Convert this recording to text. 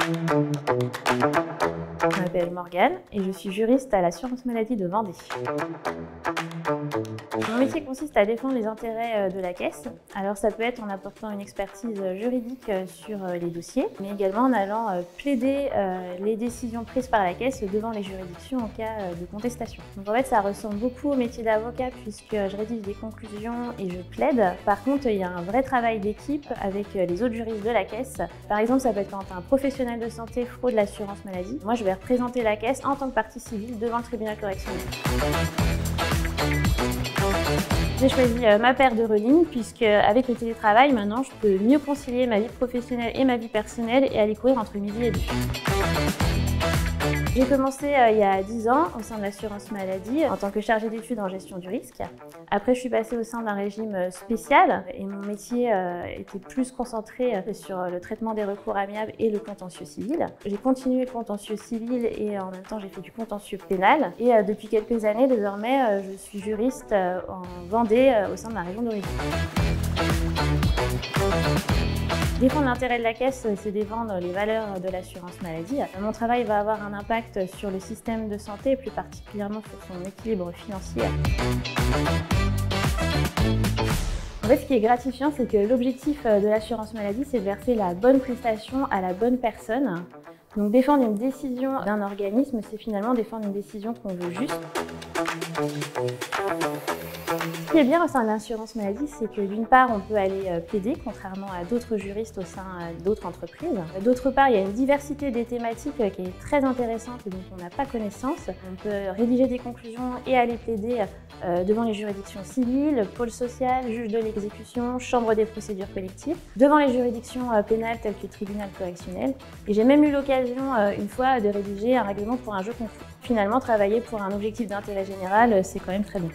Je m'appelle Morgane et je suis juriste à l'assurance maladie de Vendée. Mon métier consiste à défendre les intérêts de la caisse. Alors ça peut être en apportant une expertise juridique sur les dossiers, mais également en allant plaider les décisions prises par la caisse devant les juridictions en cas de contestation. Donc en fait ça ressemble beaucoup au métier d'avocat puisque je rédige des conclusions et je plaide. Par contre il y a un vrai travail d'équipe avec les autres juristes de la caisse. Par exemple ça peut être quand un professionnel de santé fraude l'assurance maladie. Moi je vais représenter la caisse en tant que partie civile devant le tribunal correctionnel. J'ai choisi ma paire de Relink puisque avec le télétravail, maintenant, je peux mieux concilier ma vie professionnelle et ma vie personnelle et aller courir entre midi et deux. J'ai commencé il y a 10 ans au sein de l'assurance maladie en tant que chargée d'études en gestion du risque. Après, je suis passée au sein d'un régime spécial et mon métier était plus concentré sur le traitement des recours amiables et le contentieux civil. J'ai continué le contentieux civil et en même temps, j'ai fait du contentieux pénal. Et depuis quelques années, désormais, je suis juriste en Vendée au sein de ma région d'origine. Défendre l'intérêt de la caisse, c'est défendre les valeurs de l'assurance maladie. Mon travail va avoir un impact sur le système de santé et plus particulièrement sur son équilibre financier. En fait, ce qui est gratifiant, c'est que l'objectif de l'assurance maladie, c'est de verser la bonne prestation à la bonne personne. Donc défendre une décision d'un organisme, c'est finalement défendre une décision qu'on veut juste. Ce qui est bien au sein de l'assurance maladie, c'est que d'une part, on peut aller plaider, contrairement à d'autres juristes au sein d'autres entreprises. D'autre part, il y a une diversité des thématiques qui est très intéressante et dont on n'a pas connaissance. On peut rédiger des conclusions et aller plaider devant les juridictions civiles, pôle social, juge de l'exécution, chambre des procédures collectives, devant les juridictions pénales telles que le tribunal correctionnel. Et j'ai même eu l'occasion une fois de rédiger un règlement pour un jeu concours. Finalement, travailler pour un objectif d'intérêt général, c'est quand même très bien.